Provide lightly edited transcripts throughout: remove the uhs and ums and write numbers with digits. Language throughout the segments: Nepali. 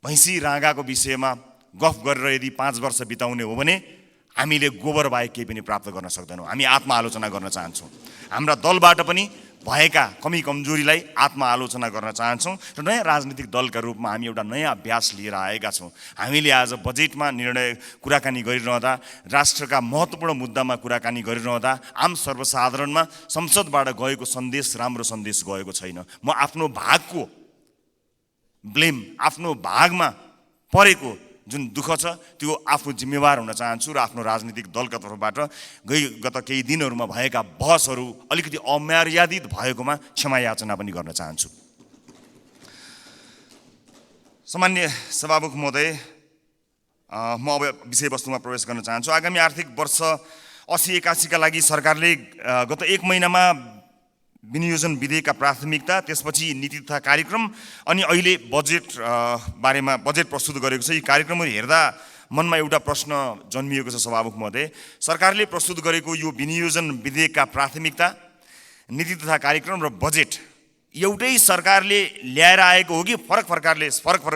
भैँसी राँगाको विषयमा गफ गरेर यदि 5 वर्ष बिताउने हो भने हामीले गोबर बाहेक केही पनि प्राप्त गर्न सक्दैनौँ। हामी आत्मआलोचना गर्न चाहन्छौँ। हाम्रा दलबाट पनि भएका कमी कमजोरीलाई आत्मआलोचना गर्न चाहन्छौँ र नयाँ राजनीतिक दलका रूपमा हामी एउटा नयाँ अभ्यास लिएर आएका छौँ। हामीले आज बजेटमा कुराकानी गरिरहँदा, राष्ट्रका महत्त्वपूर्ण मुद्दामा कुराकानी गरिरहँदा आम सर्वसाधारणमा संसदबाट गएको सन्देश राम्रो सन्देश गएको छैन। म आफ्नो भागको ब्लेम, आफ्नो भागमा परेको जुन दुःख छ त्यो आफू जिम्मेवार हुन चाहन्छु र आफ्नो राजनीतिक दलका तर्फबाट गत केही दिनहरूमा भएका बहसहरू अलिकति अमर्यादित भएकोमा क्षमा याचना पनि गर्न चाहन्छु। सामान्य सभामुख महोदय, म अब विषयवस्तुमा प्रवेश गर्न चाहन्छु। आगामी आर्थिक वर्ष 80-81 का लागि सरकारले गत 1 महिनामा विनियोजन विधेयकका प्राथमिकता, त्यसपछि नीति तथा कार्यक्रम अनि अहिले बजेट बारेमा बजेट प्रस्तुत गरेको छ। यी कार्यक्रमहरू हेर्दा मनमा एउटा प्रश्न जन्मिएको छ सभामुख महोदय। सरकारले प्रस्तुत गरेको यो विनियोजन विधेयकका प्राथमिकता, नीति तथा कार्यक्रम र बजेट एउटै सरकारले ल्याएर आएको हो कि फरक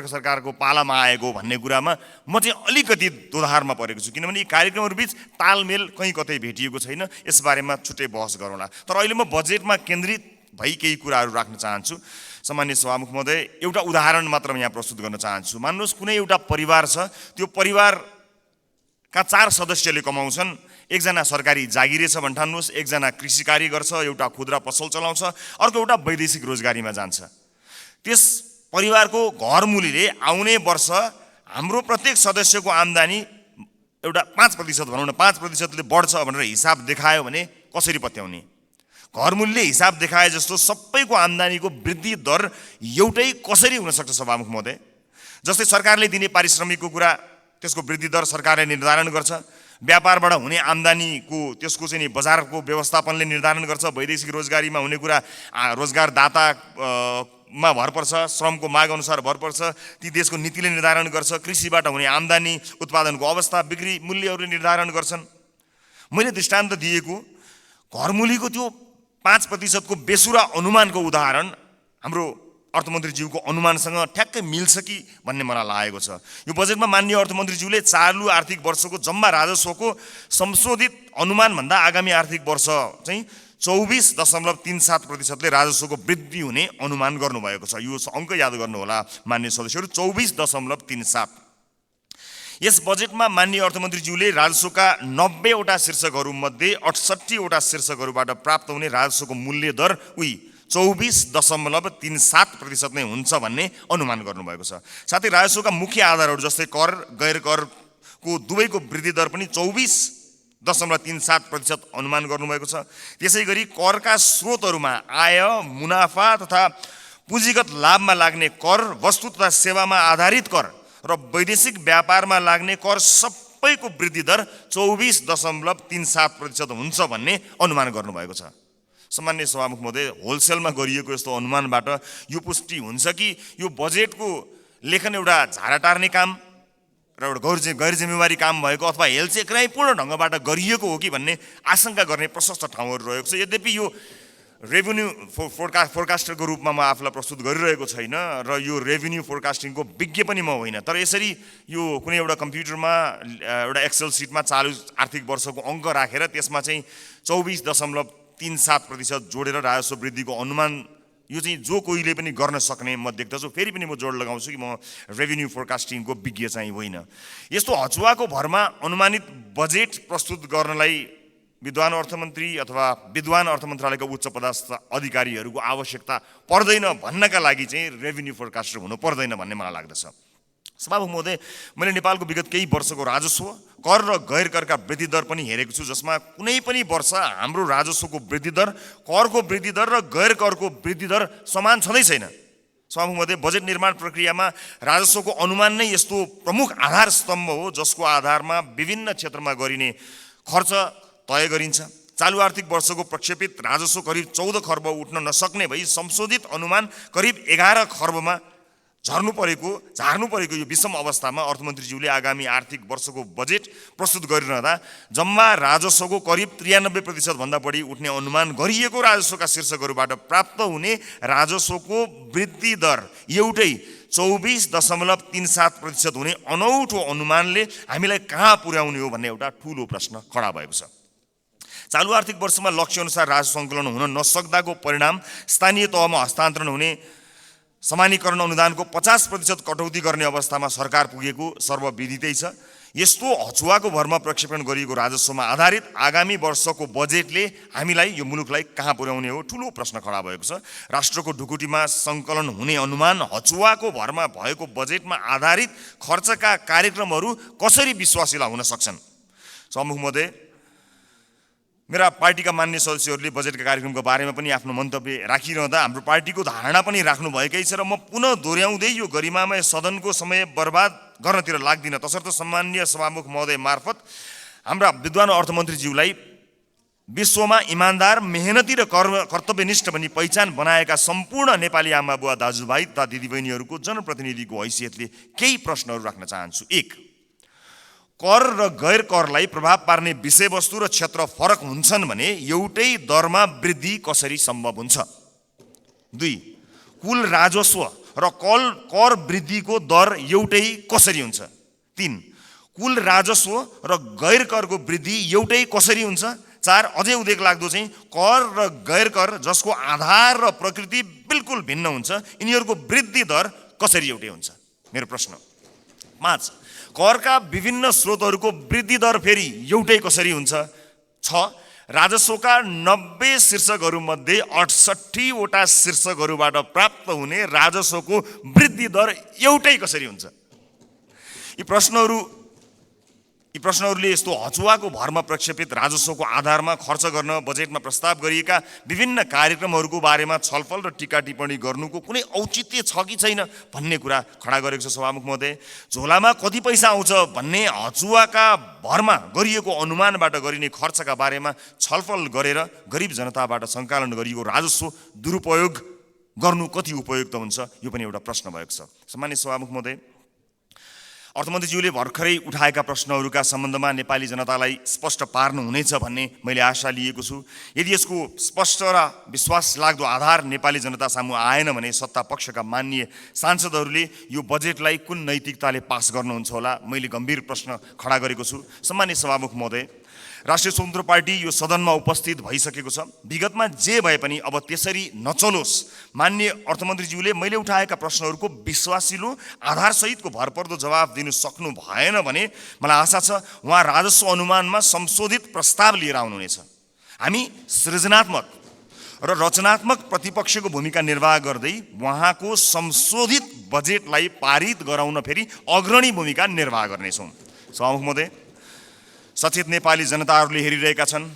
सरकारको पालामा आएको भन्ने कुरामा म चाहिँ अलिकति दोधारमा परेको छु। किनभने यी कार्यक्रमहरूबीच तालमेल कहीँ कतै भेटिएको छैन। यसबारेमा छुट्टै बहस गरौँला। तर अहिले म बजेटमा केन्द्रित भई केही कुराहरू राख्न चाहन्छु। सामान्य सभामुख महोदय, एउटा उदाहरण मात्र यहाँ प्रस्तुत गर्न चाहन्छु। मान्नुहोस् कुनै एउटा परिवार छ, त्यो परिवारका 4 सदस्यले कमाउँछन्। एकजना सरकारी जागिरे छ भन्ठान्नुहोस्, एकजना कृषि कार्य गर्छ, एउटा खुद्रा पसल चलाउँछ, अर्को एउटा वैदेशिक रोजगारीमा जान्छ। त्यस परिवारको घरमुलीले आउने वर्ष हाम्रो प्रत्येक सदस्यको आम्दानी एउटा 5% भनौँ न, 5%ले बढ्छ भनेर हिसाब देखायो भने कसरी पत्याउने? घरमुलीले हिसाब देखाए जस्तो सबैको आम्दानीको वृद्धि दर एउटै कसरी हुनसक्छ सभामुख महोदय? जस्तै सरकारले दिने पारिश्रमिकको कुरा, त्यसको वृद्धि दर सरकारले निर्धारण गर्छ। व्यापारबाट हुने आम्दानीको त्यसको चाहिँ बजारको व्यवस्थापनले निर्धारण गर्छ। वैदेशिक रोजगारीमा हुने कुरा रोजगारदातामा भर पर्छ, श्रमको माग अनुसार भर पर्छ, ती देशको नीतिले निर्धारण गर्छ। कृषिबाट हुने आम्दानी, उत्पादनको अवस्था, बिक्री मूल्यहरूले निर्धारण गर्छन्। मैले दृष्टान्त दिएको घरमुलीको त्यो 5% को बेसुरा अनुमानको उदाहरण हाम्रो अर्थमन्त्रीज्यूको अनुमानसँग ठ्याक्कै मिल्छ कि भन्ने मलाई लागेको छ। यो बजेटमा माननीय अर्थमन्त्रीज्यूले चालु आर्थिक वर्षको जम्मा राजस्वको संशोधित अनुमानभन्दा आगामी आर्थिक वर्ष चाहिँ 24.37%ले राजस्वको वृद्धि हुने अनुमान गर्नुभएको छ। यो अङ्क याद गर्नुहोला माननीय सदस्यहरू, 24.37। यस बजेटमा माननीय अर्थमन्त्रीज्यूले राजस्वका 90 वटा शीर्षकहरूमध्ये 68 वटा शीर्षकहरूबाट प्राप्त हुने राजस्वको मूल्य दर 24.37% नै हुन्छ भन्ने अनुमान गर्नुभएको छ। साथै राजस्वका मुख्य आधारहरू जस्तै कर, गैर करको दुवैको वृद्धि दर पनि 24.37% अनुमान गर्नुभएको छ। त्यसै गरी करका स्रोतहरूमा आय, मुनाफा तथा पुँजीगत लाभमा लाग्ने कर, वस्तु तथा सेवामा आधारित कर र वैदेशिक व्यापारमा लाग्ने कर सबैको वृद्धि दर 24.37% हुन्छ भन्ने अनुमान गर्नुभएको छ। सामान्य सभामुख महोदय, होलसेलमा गरिएको यस्तो अनुमानबाट यो पुष्टि हुन्छ कि यो बजेटको लेखन एउटा झारा टार्ने काम र एउटा गैर जिम्मेवारी काम भएको अथवा हेलचेक्राइपूर्ण ढङ्गबाट गरिएको हो कि भन्ने आशंका गर्ने प्रशस्त ठाउँहरू रहेको छ। यद्यपि यो रेभेन्यू फोरकास्टरको रूपमा म आफूलाई प्रस्तुत गरिरहेको छैन र यो रेभेन्यू फोरकास्टिङको विज्ञ पनि म होइन। तर यसरी यो कुनै एउटा कम्प्युटरमा एउटा एक्सेल सिटमा चालु आर्थिक वर्षको अङ्क राखेर त्यसमा चाहिँ 24.37% जोडेर राजस्व वृद्धिको अनुमान, यो चाहिँ जो कोहीले पनि गर्न सक्ने म देख्दछु। फेरि पनि म जोड लगाउँछु कि म रेभेन्यू फोरकास्टिङको विज्ञ चाहिँ होइन। यस्तो हचुवाको भरमा अनुमानित बजेट प्रस्तुत गर्नलाई विद्वान अर्थमन्त्री अथवा विद्वान अर्थ मन्त्रालयका उच्च पदस्थ अधिकारीहरूको आवश्यकता पर्दैन भन्नका लागि चाहिँ रेभेन्यू फोरकास्टर हुनु पर्दैन भन्ने मलाई लाग्दछ। सभामुख महोदय, मैले नेपालको विगत केही वर्षको राजस्व, कर र गैर करका वृद्धि दर पनि हेरेको छु, जसमा कुनै पनि वर्ष हाम्रो राजस्वको वृद्धि दर, करको वृद्धि दर र गैर करको वृद्धि दर समान छँदै छैन। सभामुख महोदय, बजेट निर्माण प्रक्रियामा राजस्वको अनुमान नै यस्तो प्रमुख आधार स्तम्भ हो जसको आधारमा विभिन्न क्षेत्रमा गरिने खर्च तय गरिन्छ। चालु आर्थिक वर्षको प्रक्षेपित राजस्व करिब 14 खर्ब उठ्न नसक्ने भई संशोधित अनुमान करिब 11 खर्बमा झार्नु परेको यो विषम अवस्थामा अर्थमन्त्रीज्यूले आगामी आर्थिक वर्षको बजेट प्रस्तुत गरिरहँदा जम्मा राजस्वको करिब 93% भन्दा बढी उठ्ने अनुमान गरिएको राजस्वका शीर्षकहरूबाट प्राप्त हुने राजस्वको वृद्धि दर एउटै 24.37% हुने अनौठो अनुमानले हामीलाई कहाँ पुर्याउने हो भन्ने एउटा ठूलो प्रश्न खडा भएको छ। चालु आर्थिक वर्षमा लक्ष्य अनुसार राजस्व सङ्कलन हुन नसक्दाको परिणाम स्थानीय तहमा हस्तान्तरण हुने समानीकरण अनुदानको 50% कटौती गर्ने अवस्थामा सरकार पुगेको सर्वविदितै छ। यस्तो हचुवाको भरमा प्रक्षेपण गरिएको राजस्वमा आधारित आगामी वर्षको बजेटले हामीलाई यो मुलुकलाई कहाँ पुर्याउने हो ठूलो प्रश्न खडा भएको छ। राष्ट्रको ढुकुटीमा सङ्कलन हुने अनुमान हचुवाको भरमा भएको बजेटमा आधारित खर्चका कार्यक्रमहरू कसरी विश्वासिला हुन सक्छन्? सभामुख महोदय, मेरा पार्टीका मान्य सदस्यहरूले बजेटका कार्यक्रमको बारेमा पनि आफ्नो मन्तव्य राखिरहँदा हाम्रो पार्टीको धारणा पनि राख्नु भएकै छ र म पुनः दोहोऱ्याउँदै यो गरिमामय सदनको समय बर्बाद गर्नतिर लाग्दिन। तसर्थ सम्माननीय सभामुख महोदय मार्फत हाम्रा विद्वान अर्थमन्त्रीज्यूलाई विश्वमा इमान्दार, मेहनती र कर्तव्यनिष्ठ भनी पहिचान बनाएका सम्पूर्ण नेपाली आमा बुवा दाजुभाइ तथा दिदीबहिनीहरूको जनप्रतिनिधिको हैसियतले केही प्रश्नहरू राख्न चाहन्छु। 1, कर र गैर करलाई प्रभाव पार्ने विषयवस्तु र क्षेत्र फरक हुन्छन् भने एउटै दरमा वृद्धि कसरी सम्भव हुन्छ? 2, कुल राजस्व र कर वृद्धिको दर एउटै कसरी हुन्छ? 3, कुल राजस्व र गैर करको वृद्धि एउटै कसरी हुन्छ? 4, अझै उदेक लाग्दो चाहिँ कर र गैर कर जसको आधार र प्रकृति बिल्कुल भिन्न हुन्छ, यिनीहरूको वृद्धि दर कसरी एउटै हुन्छ? मेरो प्रश्न। 5, करका विभिन्न स्रोतहरूको वृद्धि दर फेरि एउटै कसरी हुन्छ? 6, राजस्वका 90 शीर्षकहरूमध्ये 68 वटा शीर्षकहरूबाट प्राप्त हुने राजस्वको वृद्धि दर एउटै कसरी हुन्छ? यी प्रश्नहरूले यस्तो हचुवाको भरमा प्रक्षेपित राजस्वको आधारमा खर्च गर्न बजेटमा प्रस्ताव गरिएका विभिन्न कार्यक्रमहरूको बारेमा छलफल र टीका टिप्पणी गर्नुको कुनै औचित्य छ कि छैन भन्ने कुरा खडा गरेको छ। सभामुख महोदय, झोलामा कति पैसा आउँछ भन्ने हचुवाका भरमा गरिएको अनुमानबाट गरिने खर्चका बारेमा छलफल गरेर गरिब जनताबाट सङ्कलन गरिएको राजस्व दुरुपयोग गर्नु कति उपयुक्त हुन्छ, यो पनि एउटा प्रश्न भएको छ। सम्मान्य सभामुख महोदय, अर्थमन्त्रीज्यूले भर्खरै उठाएका प्रश्नहरूका सम्बन्धमा नेपाली जनतालाई स्पष्ट पार्नुहुनेछ भन्ने मैले आशा लिएको छु। यदि यसको स्पष्ट र विश्वास लाग्दो आधार नेपाली जनता सामु आएन भने सत्ता पक्षका माननीय सांसदहरूले यो बजेटलाई कुन नैतिकताले पास गर्नुहुन्छ होला, मैले गम्भीर प्रश्न खडा गरेको छु। सम्मान्य सभामुख महोदय, राष्ट्रिय स्वतन्त्र पार्टी यो सदनमा उपस्थित भइसकेको छ। विगतमा जे भए पनि अब त्यसरी नचलोस्। माननीय अर्थमन्त्रीज्यूले मैले उठाएका प्रश्नहरूको विश्वासिलो आधारसहितको भरपर्दो जवाफ दिनु सक्नु भएन भने मलाई आशा छ उहाँ राजस्व अनुमानमा संशोधित प्रस्ताव लिएर आउनुहुनेछ। हामी सृजनात्मक र रचनात्मक प्रतिपक्षको भूमिका निर्वाह गर्दै उहाँको संशोधित बजेटलाई पारित गराउन फेरि अग्रणी भूमिका निर्वाह गर्नेछौँ। सभामुख महोदय, सचेत नेपाली जनताहरूले हेरिरहेका छन्।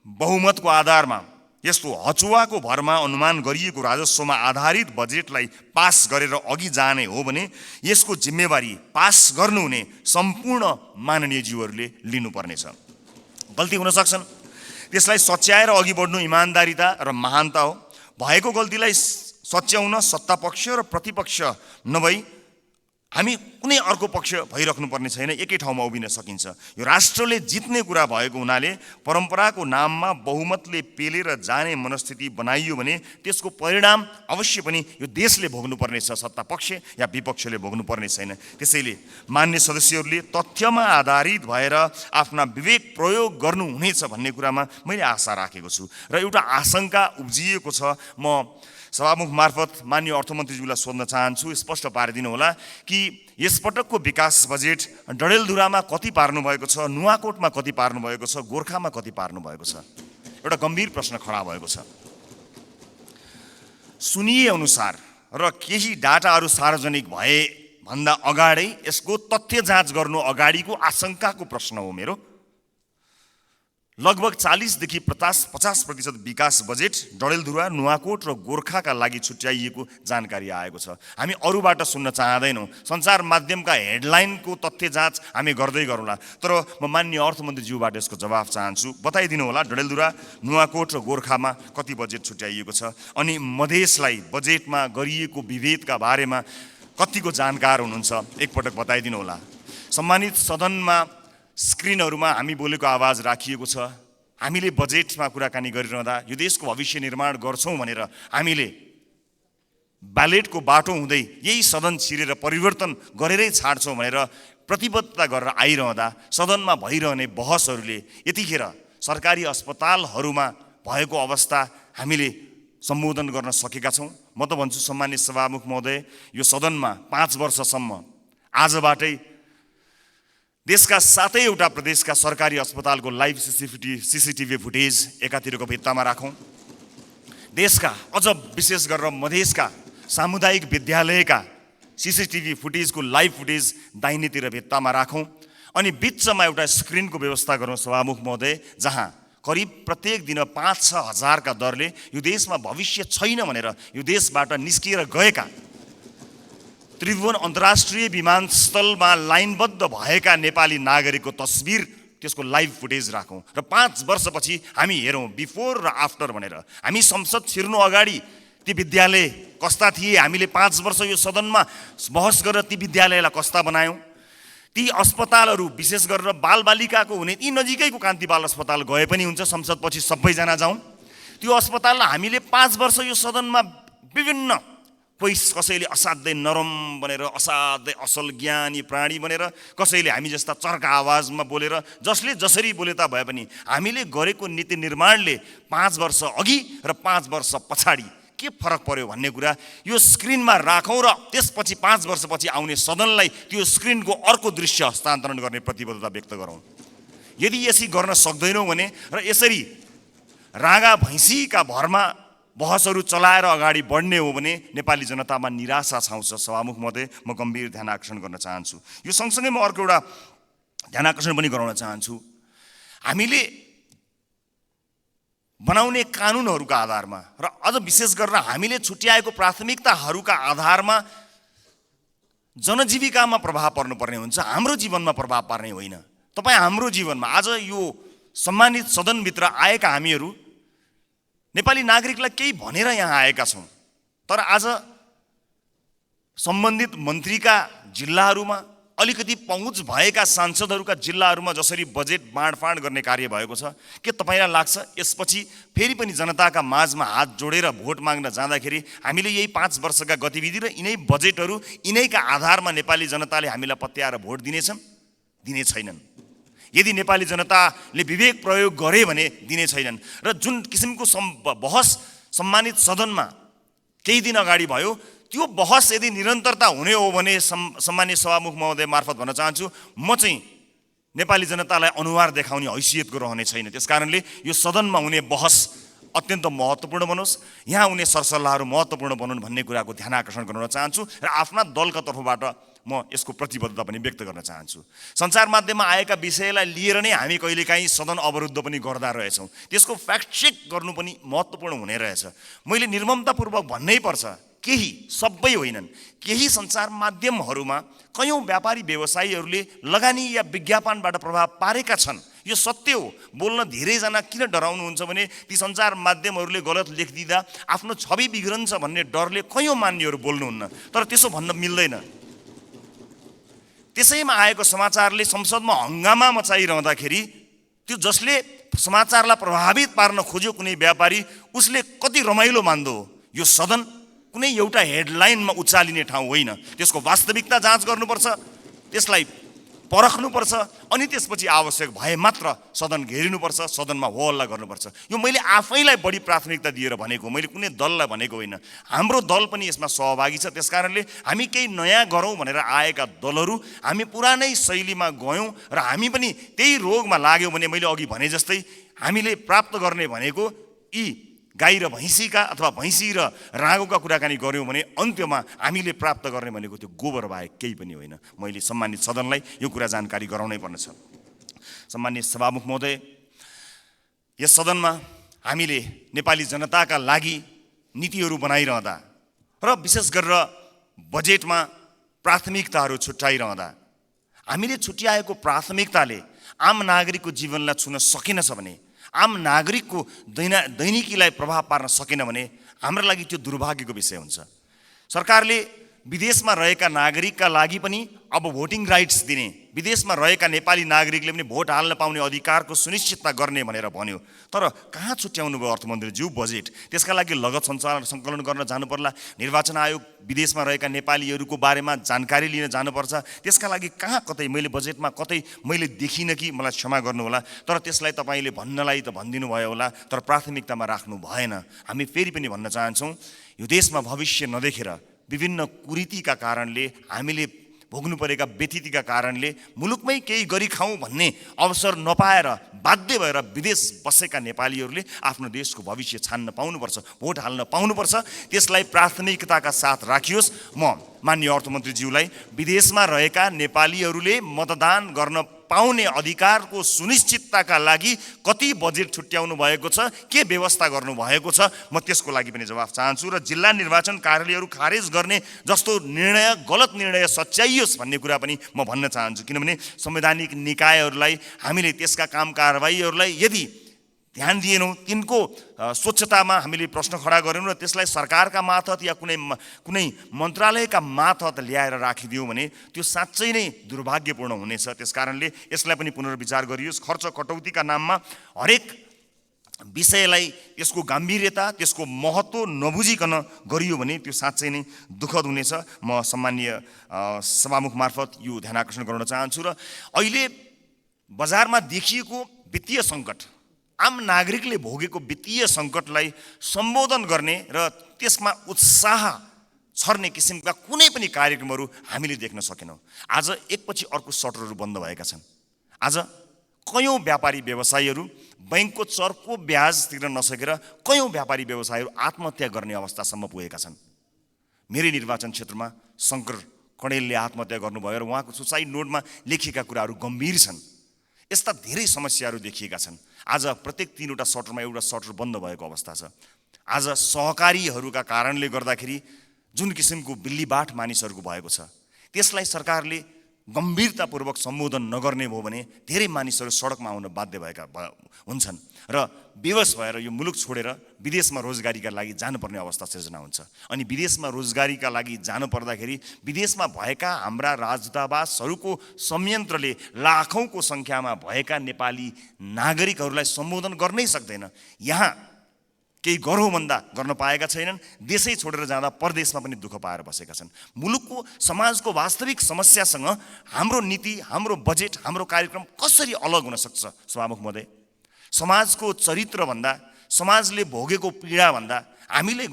बहुमतको आधारमा यस्तो हचुवाको भरमा अनुमान गरिएको राजस्वमा आधारित बजेटलाई पास गरेर अघि जाने हो भने यसको जिम्मेवारी पास गर्नुहुने सम्पूर्ण माननीयज्यूहरूले लिनुपर्नेछ। गल्ती हुन सक्छन्, त्यसलाई सच्याएर अघि बढ्नु इमान्दारिता र महानता हो। भएको गल्तीलाई सच्याउन सत्तापक्ष र प्रतिपक्ष नभई हामी कुनै अर्को पक्ष भइराख्नु पर्ने छैन, एकै ठाउँमा उभिन सकिन्छ। यो राष्ट्रले जित्ने कुरा भएको हुनाले परम्पराको नाममा बहुमतले पेलेर जाने मनस्थिति बनाइयो भने त्यसको परिणाम अवश्य पनि यो देशले भोग्नुपर्नेछ, सत्ता पक्ष या विपक्षले भोग्नुपर्ने छैन। त्यसैले मान्य सदस्यहरूले तथ्यमा आधारित भएर आफ्ना विवेक प्रयोग गर्नुहुनेछ भन्ने कुरामा मैले आशा राखेको छु र एउटा आशंका उब्जिएको छ। म सभामुख मार्फत माननीय अर्थमन्त्रीज्यूलाई सोध्न चाहन्छु, स्पष्ट पारिदिनु होला कि यसपटकको विकास बजेट डडेलधुरामा कति पार्नु भएको छ, नुवाकोटमा कति पार्नु भएको छ, गोर्खामा कति पार्नु भएको छ? एउटा गम्भीर प्रश्न खडा भएको छ। सुनिए अनुसार र केही डाटाहरू सार्वजनिक भए भन्दा अगाडै यसको तथ्य जाँच गर्नु अगाडिको आशंकाको प्रश्न हो मेरो। लगभग 40 देखि 50% विकास बजेट डडेलधुरा, नुवाकोट र गोर्खाका लागि छुट्याइएको जानकारी आएको छ। हामी अरूबाट सुन्न चाहँदैनौँ। सञ्चार माध्यमका हेडलाइनको तथ्य जाँच हामी गर्दै गरौँला, तर म माननीय अर्थमन्त्रीज्यूबाट यसको जवाफ चाहन्छु। बताइदिनु होला डडेलधुरा, नुवाकोट र गोर्खामा कति बजेट छुट्याइएको छ, अनि मधेसलाई बजेटमा गरिएको विभेदका बारेमा कतिको जानकार हुनुहुन्छ एकपटक बताइदिनु होला। सम्मानित सदनमा स्क्रिनहरूमा हामी बोलेको आवाज राखिएको छ। हामीले बजेटमा कुराकानी गरिरहँदा यो देशको भविष्य निर्माण गर्छौँ भनेर हामीले ब्यालेटको बाटो हुँदै यही सदन छिरेर परिवर्तन गरेरै छाड्छौँ भनेर प्रतिबद्धता गरेर आइरहँदा सदनमा भइरहने बहसहरूले यतिखेर सरकारी अस्पतालहरूमा भएको अवस्था हामीले सम्बोधन गर्न सकेका छौँ। म त भन्छु सम्मानित सभामुख महोदय, यो सदनमा 5 वर्षसम्म आजबाटै देशका 7वटा प्रदेशका सरकारी अस्पतालको लाइभ सीसीटीभी फुटेज एकातिरको भित्तामा राखौँ। देशका अझ विशेष गरेर मधेसका सामुदायिक विद्यालयका सीसीटीभी फुटेजको लाइभ फुटेज दाहिनेतिर भित्तामा राखौँ अनि बिचमा एउटा स्क्रिनको व्यवस्था गरौँ सभामुख महोदय, जहाँ करिब प्रत्येक दिन 5-6 हजारका दरले यो देशमा भविष्य छैन भनेर यो देशबाट निस्किएर गएका त्रिभुवन अन्तर्राष्ट्रिय विमानस्थलमा लाइनबद्ध भएका नेपाली नागरिकको तस्बिर त्यसको लाइभ फुटेज राखौँ र 5 वर्षपछि हामी हेरौँ बिफोर र आफ्टर भनेर। हामी संसद छिर्नु अगाडि ती विद्यालय कस्ता थिए, हामीले 5 वर्ष यो सदनमा बहस गरेर ती विद्यालयलाई कस्ता बनायौँ, ती अस्पतालहरू विशेष गरेर बालबालिकाको हुने ती नजिकैको कान्ति बाल अस्पताल गए पनि हुन्छ, संसदपछि सबैजना जाउँ। त्यो अस्पताललाई हामीले 5 वर्ष यो सदनमा विभिन्न कोही कसैले असाध्यै नरम बनेर असाध्यै असल ज्ञानी प्राणी बनेर, कसैले हामी जस्ता चर्का आवाजमा बोलेर, जसले जसरी बोले ता भए पनि हामीले गरेको नीति निर्माणले 5 वर्ष अघि र 5 वर्ष पछाडि के फरक पर्यो भन्ने कुरा यो स्क्रिनमा राखौँ र त्यसपछि 5 वर्षपछि आउने सदनलाई त्यो स्क्रिनको अर्को दृश्य हस्तान्तरण गर्ने प्रतिबद्धता व्यक्त गरौँ। यदि यसरी गर्न सक्दैनौँ भने र यसरी रागा भैँसीका भरमा बहसहरू चलाएर अगाडि बढ्ने हो भने नेपाली जनतामा निराशा छाउँछ। सभामुख महोदय, म गम्भीर ध्यान आकर्षण गर्न चाहन्छु। यो सँगसँगै म अर्को एउटा ध्यान आकर्षण पनि गराउन चाहन्छु। हामीले बनाउने कानुनहरूका आधारमा र अझ विशेष गरेर हामीले छुट्याएको प्राथमिकताहरूका आधारमा जनजीविकामा प्रभाव पर्नुपर्ने हुन्छ, हाम्रो जीवनमा प्रभाव पार्ने होइन। तपाईँ हाम्रो जीवनमा आज यो सम्मानित सदनभित्र आएका हामीहरू नेपाली नागरिकलाई केही भनेर यहाँ आएका छौँ, तर आज सम्बन्धित मन्त्रीका जिल्लाहरूमा अलिकति पहुँच भएका सांसदहरूका जिल्लाहरूमा जसरी बजेट बाँडफाँड गर्ने कार्य भएको छ, के तपाईँलाई लाग्छ यसपछि फेरि पनि जनताका माझमा हात जोडेर भोट माग्न जाँदाखेरि हामीले यही 5 वर्षका गतिविधि र यिनै बजेटहरू यिनैका आधारमा नेपाली जनताले हामीलाई पत्याएर भोट दिनेछन्? दिने छैनन्। यदि नेपाली जनताले विवेक प्रयोग गरे भने दिने छैनन्। र जुन किसिमको बहस सम्मानित सदनमा केही दिन अगाडि भयो, त्यो बहस यदि निरन्तरता हुने हो भने सम्मान्य सभामुख महोदय मार्फत भन्न चाहन्छु, म चाहिँ नेपाली जनतालाई अनुहार देखाउने हैसियतको रहने छैन। त्यसकारणले यो सदनमा हुने बहस अत्यन्त महत्त्वपूर्ण बनोस्, यहाँ हुने सरसल्लाहहरू महत्त्वपूर्ण बनुन् भन्ने कुराको ध्यान आकर्षण गर्न चाहन्छु र आफ्ना दलका तर्फबाट म यसको प्रतिबद्धता पनि व्यक्त गर्न चाहन्छु। सञ्चार माध्यममा आएका विषयलाई लिएर नै हामी कहिलेकाहीँ सदन अवरुद्ध पनि गर्दा रहेछौँ, त्यसको फ्याक्ट चेक गर्नु पनि महत्त्वपूर्ण हुने रहेछ। मैले निर्ममतापूर्वक भन्नै पर्छ, केही, सबै होइनन्, केही सञ्चार माध्यमहरूमा कयौँ व्यापारी व्यवसायीहरूले लगानी या विज्ञापनबाट प्रभाव पारेका छन्। यो सत्य हो। बोल्न धेरैजना किन डराउनुहुन्छ भने ती सञ्चार माध्यमहरूले गलत लेखिदिँदा आफ्नो छवि बिग्रन्छ भन्ने डरले कयौँ मान्यहरू बोल्नुहुन्न, तर त्यसो भन्न मिल्दैन। त्यसैमा आएको समाचारले संसदमा हङ्गामा मचाइरहँदाखेरि त्यो जसले समाचारलाई प्रभावित पार्न खोज्यो कुनै व्यापारी, उसले कति रमाइलो मान्दो हो। यो सदन कुनै एउटा हेडलाइनमा उचालिने ठाउँ होइन, त्यसको वास्तविकता जाँच गर्नुपर्छ, त्यसलाई परख्नुपर्छ अनि त्यसपछि आवश्यक भए मात्र सदन घेरिनुपर्छ, सदनमा हो हल्ला गर्नुपर्छ। यो मैले आफैलाई बढी प्राथमिकता दिएर भनेको, मैले कुनै दललाई भनेको होइन। हाम्रो दल पनि यसमा सहभागी छ। त्यसकारणले हामी केही नयाँ गरौँ भनेर आएका दलहरू हामी पुरानै शैलीमा गयौँ र हामी पनि त्यही रोगमा लाग्यौँ भने मैले अघि भने जस्तै हामीले प्राप्त गर्ने भनेको यी गाई र भैँसीका अथवा भैँसी र रागोका कुराकानी गऱ्यौँ भने अन्त्यमा हामीले प्राप्त गर्ने भनेको त्यो गोबर बाहेक केही पनि होइन। मैले सम्मानित सदनलाई यो कुरा जानकारी गराउनै पर्नेछ। सम्मानित सभामुख महोदय, यस सदनमा हामीले नेपाली जनताका लागि नीतिहरू बनाइरहँदा र विशेष गरेर बजेटमा प्राथमिकताहरू छुट्याइरहँदा हामीले छुट्याएको प्राथमिकताले आम नागरिकको जीवनलाई छुन सकेनछ भने, आम नागरिकको दैनिकीलाई प्रभाव पार्न सकेन भने हाम्रो लागि त्यो दुर्भाग्यको विषय हुन्छ। सरकारले विदेशमा रहेका नागरिकका लागि पनि अब भोटिङ राइट्स दिने, विदेशमा रहेका नेपाली नागरिकले पनि भोट हाल्न पाउने अधिकारको सुनिश्चितता गर्ने भनेर भन्यो। तर कहाँ छुट्याउनु भयो अर्थमन्त्रीज्यू बजेट? त्यसका लागि लगत सङ्कलन गर्न जानु पर्ला, निर्वाचन आयोग विदेशमा रहेका नेपालीहरूको बारेमा जानकारी लिन जानुपर्छ। त्यसका लागि कहाँ कतै मैले बजेटमा कतै मैले देखिनँ कि, मलाई क्षमा गर्नुहोला, तर त्यसलाई तपाईँले भन्नलाई त भनिदिनु भयो होला, तर प्राथमिकतामा राख्नु भएन। हामी फेरि पनि भन्न चाहन्छौँ, यो देशमा भविष्य नदेखेर विभिन्न कुरीतिका कारणले, हामीले भोग्नु परेका व्यथितिका कारणले मुलुकमै केही गरी खाउँ भन्ने अवसर नपाएर बाध्य भएर विदेश बसेका नेपालीहरूले आफ्नो देशको भविष्य छान्न पाउनुपर्छ, भोट हाल्न पाउनुपर्छ। त्यसलाई प्राथमिकताका साथ राखियोस्। म माननीय अर्थमन्त्रीज्यूलाई विदेशमा रहेका नेपालीहरूले मतदान गर्न पाउने अधिकारको सुनिश्चितताका लागि कति बजेट छुट्याउनु भएको छ, के व्यवस्था गर्नुभएको छ, म त्यसको लागि पनि जवाफ चाहन्छु। र जिल्ला निर्वाचन कार्यालयहरू खारेज गर्ने जस्तो निर्णय, गलत निर्णय सच्याइयोस् भन्ने कुरा पनि म भन्न चाहन्छु। किनभने संवैधानिक निकायहरूलाई, हामीले त्यसका काम कारबाहीहरूलाई यदि ध्यान दिएनौँ, तिनको स्वच्छतामा हामीले प्रश्न खडा गरेनौँ र त्यसलाई सरकारका मार्फत या कुनै मन्त्रालयका मार्फत ल्याएर राखिदियौँ भने त्यो साँच्चै नै दुर्भाग्यपूर्ण हुनेछ। त्यसकारणले यसलाई पनि पुनर्विचार गरियोस्। खर्च कटौतीका नाममा हरेक विषयलाई त्यसको गम्भीरता, त्यसको महत्त्व नबुझिकन गरियो भने त्यो साँच्चै नै दुःखद हुनेछ। म सम्मानीय सभामुख मार्फत यो ध्यान आकर्षण गर्न चाहन्छु। र अहिले बजारमा देखिएको वित्तीय सङ्कट, आम नागरिकले भोगेको वित्तीय सङ्कटलाई सम्बोधन गर्ने र त्यसमा उत्साह छर्ने किसिमका कुनै पनि कार्यक्रमहरू हामीले देख्न सकेनौँ। आज एकपछि अर्को सटरहरू बन्द भएका छन्। आज कयौँ व्यापारी व्यवसायीहरू बैंकको चर्को ब्याज तिर्न नसकेर कयौँ व्यापारी व्यवसायीहरू आत्महत्या गर्ने अवस्थासम्म पुगेका छन्। मेरै निर्वाचन क्षेत्रमा शङ्कर कणेलले आत्महत्या गर्नुभयो र उहाँको सुसाइड नोटमा लेखिएका कुराहरू गम्भीर छन्। यस्ता धेरै समस्याहरू देखिएका छन्। आज प्रत्येक 3वटा सटरमा एउटा सटर बन्द भएको अवस्था छ। आज सहकारीहरूका कारणले गर्दाखेरि जुन किसिमको बिल्लीबाट मानिसहरूको भएको छ, त्यसलाई सरकारले गम्भीरतापूर्वक सम्बोधन नगर्ने भयो भने धेरै मानिसहरू सडकमा आउन बाध्य भएका हुन्छन् र बेवस भएर यो मुलुक छोडेर विदेशमा रोजगारीका लागि जानुपर्ने अवस्था सिर्जना हुन्छ। अनि विदेशमा रोजगारीका लागि जानु पर्दाखेरि विदेशमा भएका हाम्रा राजदूतावासहरूको संयन्त्रले लाखौँको सङ्ख्यामा भएका नेपाली नागरिकहरूलाई सम्बोधन गर्नै सक्दैन। यहाँ केही गरौँ भन्दा गर्न पाएका छैनन्। देशै छोडेर जाँदा परदेशमा पनि दुःख पाएर बसेका छन्। मुलुकको समाजको वास्तविक समस्यासँग हाम्रो नीति, हाम्रो बजेट, हाम्रो कार्यक्रम कसरी अलग हुन सक्छ? सभामुख महोदय, समाजको चरित्रभन्दा, समाजले भोगेको पीडाभन्दा हामीले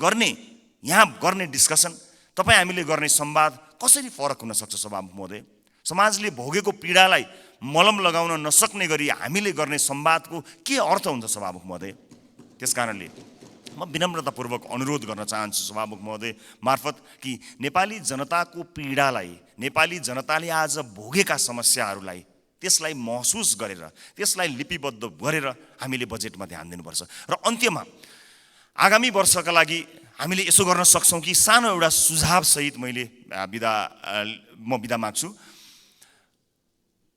यहाँ गर्ने डिस्कसन, तपाईँ हामीले गर्ने संवाद कसरी फरक हुन सक्छ? सभामुख महोदय, समाजले भोगेको पीडालाई मलम लगाउन नसक्ने गरी हामीले गर्ने संवादको के अर्थ हुन्छ? सभामुख महोदय, त्यसकारणले म विनम्रतापूर्वक अनुरोध गर्न चाहन्छु सभामुख महोदय मार्फत कि नेपाली जनताको पीडालाई, नेपाली जनताले आज भोगेका समस्याहरूलाई, त्यसलाई महसुस गरेर, त्यसलाई लिपिबद्ध गरेर हामीले बजेटमा ध्यान दिनुपर्छ। र अन्त्यमा आगामी वर्षका लागि हामीले यसो गर्न सक्छौँ कि सानो एउटा सुझावसहित म बिदा माग्छु।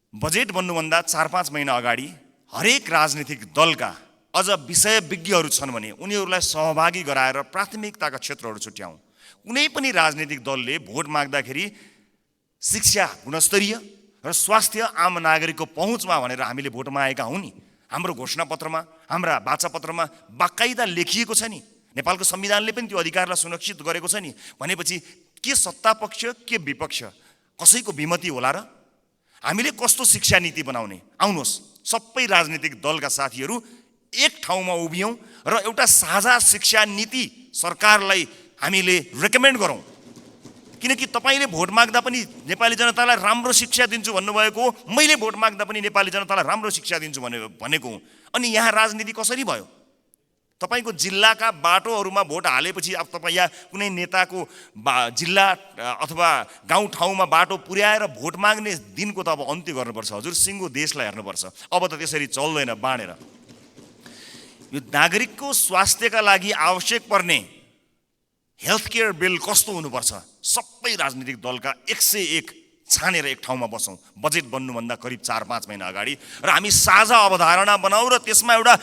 बजेट बन्नुभन्दा 4-5 महिना अगाडि हरेक राजनीतिक दलका अझ विषयविज्ञहरू छन् भने उनीहरूलाई सहभागी गराएर प्राथमिकताका क्षेत्रहरू छुट्याउँ। कुनै पनि राजनीतिक दलले भोट माग्दाखेरि शिक्षा गुणस्तरीय र स्वास्थ्य आम नागरिकको पहुँचमा भनेर हामीले भोट मागेका हौँ नि। हाम्रो घोषणापत्रमा, हाम्रा वाचापत्रमा बाकाइदा लेखिएको छ नि। नेपालको संविधानले पनि त्यो अधिकारलाई सुरक्षित गरेको छ नि। भनेपछि के सत्ता पक्ष के विपक्ष कसैको विमति होला र? हामीले कस्तो शिक्षा नीति बनाउने? आउनुहोस् सबै राजनीतिक दलका साथीहरू एक ठाउँमा उभियौँ र एउटा साझा शिक्षा नीति सरकारलाई हामीले रेकमेन्ड गरौँ। किनकि तपाईँले भोट माग्दा पनि नेपाली जनतालाई राम्रो शिक्षा दिन्छु भन्नुभएको हो, मैले भोट माग्दा पनि नेपाली जनतालाई राम्रो शिक्षा दिन्छु भनेको हुँ। अनि यहाँ राजनीति कसरी भयो? तपाईँको जिल्लाका बाटोहरूमा भोट हालेपछि अब तपाईँ या कुनै नेताको जिल्ला अथवा गाउँठाउँमा बाटो पुर्याएर भोट माग्ने दिनको त अब अन्त्य गर्नुपर्छ हजुर। सिङ्गो देशलाई हेर्नुपर्छ। अब त त्यसरी चल्दैन बाँडेर। यो नागरिकको स्वास्थ्यका लागि आवश्यक पर्ने हेल्थ केयर बिल कस्तो हुनुपर्छ? सबै राजनीतिक दलका 101 छानेर एक ठाउँमा बसौँ बजेट बन्नुभन्दा करिब 4-5 महिना अगाडि र हामी साझा अवधारणा बनाऊ र त्यसमा एउटा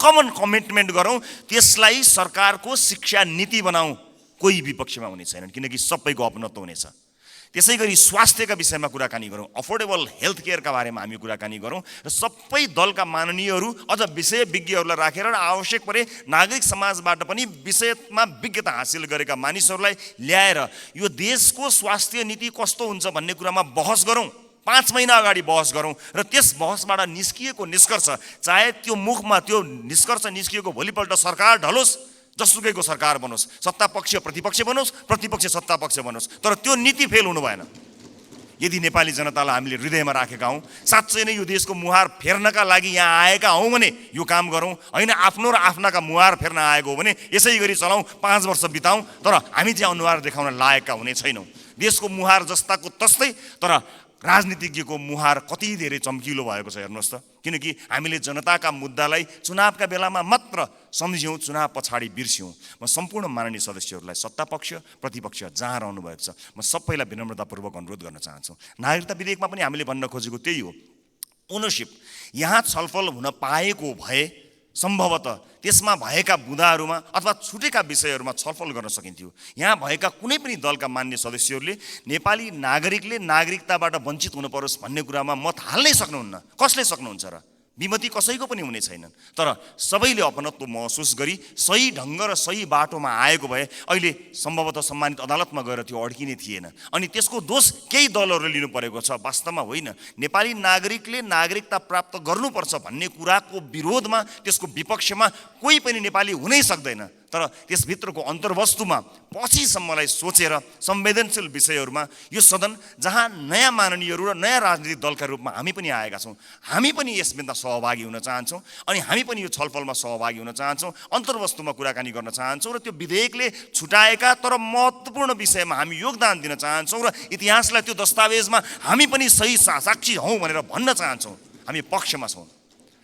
कमन कमिटमेन्ट गरौँ। त्यसलाई सरकारको शिक्षा नीति बनाऊ। कोही विपक्षमा हुने छैनन्, किनकि सबैको अपनत्व हुनेछ। त्यसै गरी स्वास्थ्यका विषयमा कुराकानी गरौँ, अफोर्डेबल हेल्थ केयरका बारेमा हामी कुराकानी गरौँ र सबै दलका माननीयहरू अझ विषय विज्ञहरूलाई राखेर र आवश्यक परे नागरिक समाजबाट पनि विषयमा विज्ञता हासिल गरेका मानिसहरूलाई ल्याएर यो देशको स्वास्थ्य नीति कस्तो हुन्छ भन्ने कुरामा बहस गरौँ, 5 महिना अगाडि बहस गरौँ र त्यस बहसबाट निस्किएको निष्कर्ष, चाहे त्यो मुखमा त्यो निष्कर्ष निस्किएको भोलिपल्ट सरकार ढलोस्, जसुकैको सरकार बनोस्, सत्ता पक्ष प्रतिपक्ष बनोस्, प्रतिपक्ष सत्ता पक्ष बनोस्, तर त्यो नीति फेल हुनु भएन। यदि नेपाली जनतालाई हामीले हृदयमा राखेका हौँ, साँच्चै नै यो देशको मुहार फेर्नका लागि यहाँ आएका हौँ भने यो काम गरौँ, होइन आफ्नो र आफ्नाका मुहार फेर्न आएको हो भने यसै गरी चलाउँ, 5 वर्ष बिताउँ, तर हामी चाहिँ अनुहार देखाउन लायकका हुने छैनौँ। देशको मुहार जस्ताको तस्तै, तर राजनीतिज्ञको मुहार कति धेरै चम्किलो भएको छ हेर्नुहोस् त। किनकि हामीले जनताका मुद्दालाई चुनावका बेलामा मात्र सम्झ्यौँ, चुनाव पछाडि बिर्स्यौँ। म सम्पूर्ण माननीय सदस्यहरूलाई, सत्ता पक्ष प्रतिपक्ष जहाँ रहनु भएको छ, म सबैलाई विनम्रतापूर्वक अनुरोध गर्न चाहन्छु। नागरिकता विधेयकमा पनि हामीले भन्न खोजेको त्यही हो, ओनरसिप यहाँ छलफल हुन पाएको भए सम्भवतः त्यसमा भएका बुँदाहरूमा अथवा छुटेका विषयहरूमा छलफल गर्न सकिन्थ्यो। यहाँ भएका कुनै पनि दलका मान्य सदस्यहरूले नेपाली नागरिकले नागरिकताबाट वञ्चित हुनु परोस् भन्ने कुरामा मत हाल्नै सक्नुहुन्न। कसले सक्नुहुन्छ र? विमति कसैको पनि हुने छैनन्। तर सबैले अपनत्व महसुस गरी सही ढङ्ग र सही बाटोमा आएको भए अहिले सम्भवतः सम्मानित अदालतमा गएर त्यो अड्किने थिएन। अनि त्यसको दोष केही दलहरूले लिनु परेको छ, वास्तवमा होइन। नेपाली नागरिकले नागरिकता प्राप्त गर्नुपर्छ भन्ने कुराको विरोधमा, त्यसको विपक्षमा कोही पनि नेपाली हुनै सक्दैन। तर त्यसभित्रको अन्तर्वस्तुमा पछिसम्मलाई सोचेर संवेदनशील विषयहरूमा यो सदन जहाँ नयाँ माननीयहरू र नयाँ राजनीतिक दलका रूपमा हामी पनि आएका छौँ, हामी पनि यसमा सहभागी हुन चाहन्छौँ अनि हामी पनि यो छलफलमा सहभागी हुन चाहन्छौँ, अन्तर्वस्तुमा कुराकानी गर्न चाहन्छौँ र त्यो विधेयकले छुटाएका तर महत्त्वपूर्ण विषयमा हामी योगदान दिन चाहन्छौँ र इतिहासलाई त्यो दस्तावेजमा हामी पनि सही साक्षी हौँ भनेर भन्न चाहन्छौँ। हामी पक्षमा छौँ।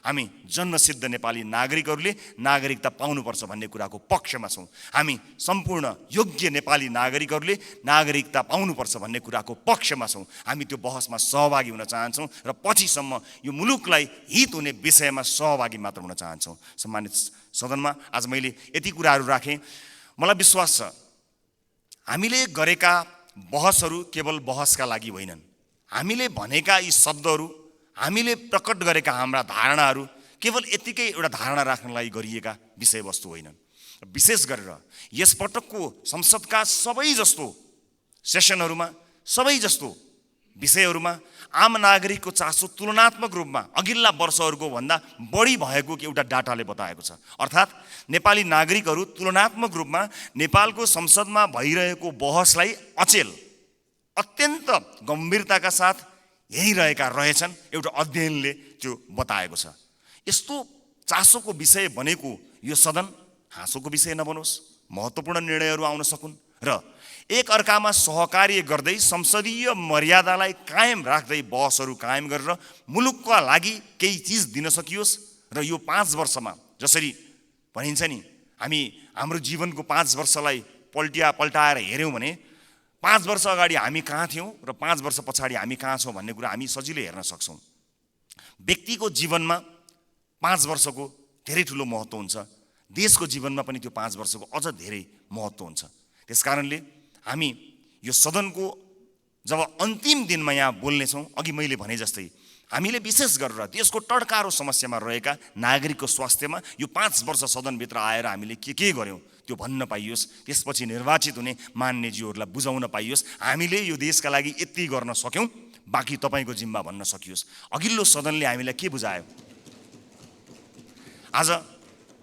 हामी जन्मसिद्ध नेपाली नागरिकहरूले नागरिकता पाउनुपर्छ भन्ने कुराको पक्षमा छौँ। हामी सम्पूर्ण योग्य नेपाली नागरिकहरूले नागरिकता पाउनुपर्छ भन्ने कुराको पक्षमा छौँ। हामी त्यो बहसमा सहभागी हुन चाहन्छौँ र पछिसम्म यो मुलुकलाई हित हुने विषयमा सहभागी मात्र हुन चाहन्छौँ। सम्मानित सदनमा आज मैले यति कुराहरू राखेँ। मलाई विश्वास छ हामीले गरेका बहसहरू केवल बहसका लागि होइनन्। हामीले भनेका यी शब्दहरू, हामीले प्रकट गरेका हाम्रा धारणाहरू केवल यतिकै एउटा धारणा राख्नलाई गरिएका विषयवस्तु होइनन्। विशेष गरेर यसपटकको संसदका सबै जस्तो सेसनहरूमा, सबै जस्तो विषयहरूमा आम नागरिकको चासो तुलनात्मक रूपमा अघिल्ला वर्षहरूको भन्दा बढी भएको एउटा डाटाले बताएको छ। अर्थात् नेपाली नागरिकहरू तुलनात्मक रूपमा नेपालको संसदमा भइरहेको बहसलाई अचेल, अत्यन्त गम्भीरताका साथ हेरिरहेका रहेछन्। एउटा अध्ययनले त्यो बताएको छ। यस्तो चासोको विषय बनेको यो सदन हाँसोको विषय नबनोस्, महत्त्वपूर्ण निर्णयहरू आउन सकुन् र एक अर्कामा सहकार्य गर्दै संसदीय मर्यादालाई कायम राख्दै बहसहरू कायम गरेर मुलुकका लागि केही चिज दिन सकियोस्। र यो 5 वर्षमा जसरी भनिन्छ नि, हामी हाम्रो जीवनको 5 वर्षलाई पल्टाएर हेऱ्यौँ भने 5 वर्ष अगाडि हामी कहाँ थियौँ र 5 वर्ष पछाडि हामी कहाँ छौँ भन्ने कुरा हामी सजिलै हेर्न सक्छौँ। व्यक्तिको जीवनमा 5 वर्षको धेरै ठुलो महत्त्व हुन्छ, देशको जीवनमा पनि त्यो 5 वर्षको अझ धेरै महत्त्व हुन्छ। त्यसकारणले हामी यो सदनको जब अन्तिम दिनमा यहाँ बोल्नेछौँ, अघि मैले भने जस्तै हामीले विशेष गरेर देशको टड्कारो समस्यामा रहेका नागरिकको स्वास्थ्यमा यो 5 वर्ष सदनभित्र आएर हामीले के गर्यौँ त्यो भन्न पाइयोस्। त्यसपछि निर्वाचित हुने मान्यज्यूहरूलाई बुझाउन पाइयोस् हामीले यो देशका लागि यति गर्न सक्यौँ, बाँकी तपाईँको जिम्मा भन्न सकियोस्। अघिल्लो सदनले हामीलाई के बुझायो? आज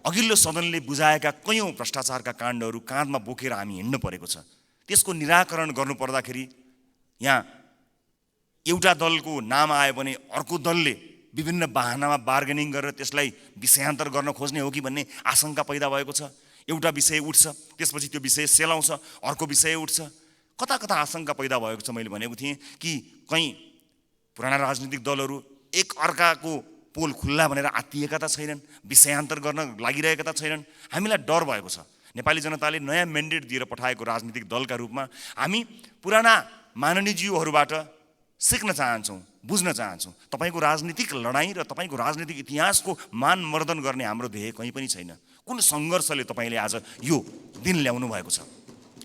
अघिल्लो सदनले बुझाएका कयौँ भ्रष्टाचारका काण्डहरू काँधमा बोकेर हामी हिँड्नु परेको छ। त्यसको निराकरण गर्नुपर्दाखेरि यहाँ एउटा दलको नाम आयो भने अर्को दलले विभिन्न बहानामा बार्गेनिङ गरेर त्यसलाई विषयान्तर गर्न खोज्ने हो कि भन्ने आशंका पैदा भएको छ। एउटा विषय उठ्छ, त्यसपछि त्यो विषय सेलाउँछ, अर्को विषय उठ्छ। कता कता आशंका पैदा भएको छ। मैले भनेको थिएँ कि कहीँ पुराना राजनीतिक दलहरू एक अर्काको पोल खुल्ला भनेर आत्तिएका त छैनन्, विषयान्तर गर्न लागिरहेका त छैनन्। हामीलाई डर भएको छ। नेपाली जनताले नयाँ म्यान्डेट दिएर पठाएको राजनीतिक दलका रूपमा हामी पुराना माननीयज्यूहरूबाट सिक्न चाहन्छौँ, बुझ्न चाहन्छौँ। तपाईँको राजनीतिक लडाइँ र तपाईँको राजनीतिक इतिहासको मानमर्दन गर्ने हाम्रो ध्येय कहीँ पनि छैन। कुन सङ्घर्षले तपाईँले आज यो दिन ल्याउनु भएको छ?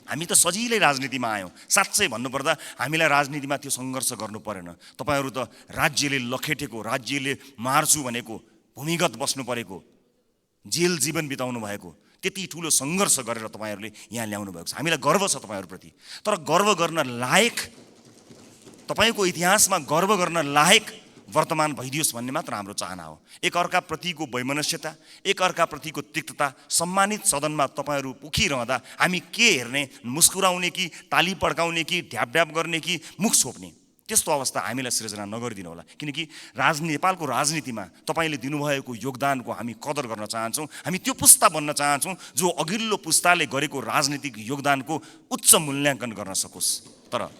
हामी त सजिलै राजनीतिमा आयौँ। साँच्चै भन्नुपर्दा हामीलाई राजनीतिमा त्यो सङ्घर्ष गर्नु परेन। तपाईँहरू त राज्यले लखेटेको, राज्यले मार्छु भनेको, भूमिगत बस्नु परेको, जेल जीवन बिताउनु भएको त्यति ठुलो सङ्घर्ष गरेर तपाईँहरूले यहाँ ल्याउनु भएको छ। हामीलाई गर्व छ तपाईँहरूप्रति। तर गर्व गर्न लायक, तपाईँको इतिहासमा गर्व गर्न लायक वर्तमान भइदियोस् भन्ने मात्र हाम्रो चाहना हो। एकअर्काप्रतिको वैमनस्यता, एकअर्काप्रतिको तिक्तता, सम्मानित सदनमा तपाईँहरू उखिरहँदा हामी के हेर्ने, मुस्कुराउने कि ताली पड्काउने कि ढ्याप गर्ने कि मुख छोप्ने, त्यस्तो अवस्था हामीलाई सिर्जना नगरिदिनु होला। किनकि नेपालको राजनीतिमा तपाईँले दिनुभएको योगदानको हामी कदर गर्न चाहन्छौँ। हामी त्यो पुस्ता बन्न चाहन्छौँ जो अघिल्लो पुस्ताले गरेको राजनीतिक योगदानको उच्च मूल्याङ्कन गर्न सकोस्। तर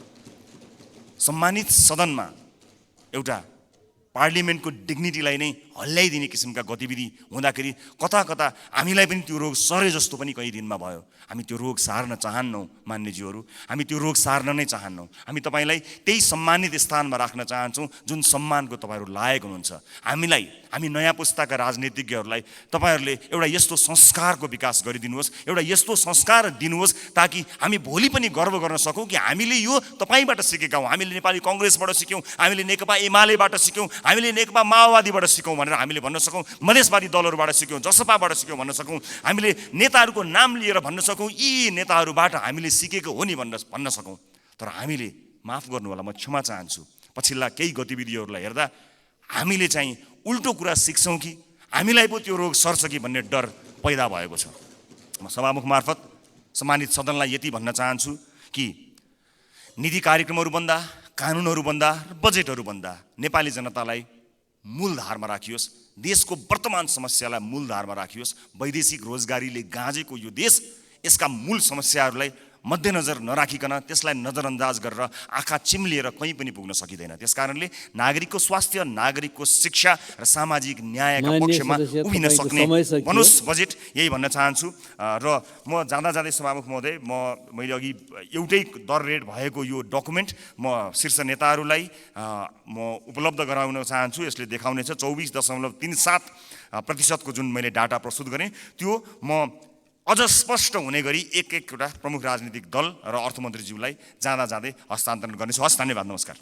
सम्मानित सदनमा एउटा पार्लिमेन्टको डिग्निटीलाई नै हल्लाइदिने किसिमका गतिविधि हुँदाखेरि कता कता हामीलाई पनि त्यो रोग सरे जस्तो पनि कहीँ दिनमा भयो। हामी त्यो रोग सार्न चाहन्नौँ मान्यज्यूहरू, हामी त्यो रोग सार्न नै चाहन्नौँ। हामी तपाईँलाई त्यही सम्मानित स्थानमा राख्न चाहन्छौँ जुन सम्मानको तपाईँहरू लायक हुनुहुन्छ। हामी नयाँ पुस्ताका राजनीतिज्ञहरूलाई तपाईँहरूले एउटा यस्तो संस्कारको विकास गरिदिनुहोस्, एउटा यस्तो संस्कार दिनुहोस् ताकि हामी भोलि पनि गर्व गर्न सकौँ कि हामीले यो तपाईँबाट सिकेका हौँ। हामीले नेपाली कङ्ग्रेसबाट सिक्यौँ, हामीले नेकपा एमालेबाट सिक्यौँ, हामीले नेकपा माओवादीबाट सिक्यौँ भनेर हामीले भन्न सकौँ, मधेसवादी दलहरूबाट सिक्यौँ, जसपाबाट सिक्यौँ भन्न सकौँ, हामीले नेताहरूको नाम लिएर भन्न सकौँ यी नेताहरूबाट हामीले सिकेको हो नि भन्न सकौँ। तर हामीले, माफ गर्नु होला, म क्षमा चाहन्छु, पछिल्ला केही गतिविधिहरूलाई हेर्दा हामीले चाहिँ उल्टो कुरा सिक्छौँ कि हामीलाई पो त्यो रोग सर्छ कि भन्ने डर पैदा भएको छ। म सभामुख मार्फत सम्मानित सदनलाई यति भन्न चाहन्छु कि नीति कार्यक्रमहरू बन्दा, कानुनहरू बन्दा र बजेटहरू बन्दा नेपाली जनतालाई मूलधारमा राखियोस्, देशको वर्तमान समस्यालाई मूलधारमा राखियोस्। वैदेशिक रोजगारीले गाँजेको यो देश यसका मूल समस्याहरूलाई मध्यनजर नराखिकन त्यसलाई नजरअन्दाज गरेर आँखा चिम्लिएर कहीँ पनि पुग्न सकिँदैन। त्यसकारणले नागरिकको स्वास्थ्य, नागरिकको शिक्षा र सामाजिक न्यायका पक्षमा उभिन सक्ने बनोस् बजेट, यही भन्न चाहन्छु। र म जाँदै सभामुख महोदय, मैले अघि एउटै दर रेट भएको यो डकुमेन्ट म शीर्ष नेताहरूलाई म उपलब्ध गराउन चाहन्छु। यसले देखाउनेछ 24.37% जुन मैले डाटा प्रस्तुत गरेँ त्यो म अझ स्पष्ट हुने गरी एक-एकवटा प्रमुख राजनीतिक दल र अर्थमन्त्रीज्यूलाई जाँदै हस्तान्तरण गर्नेछु। हस्, धन्यवाद, नमस्कार।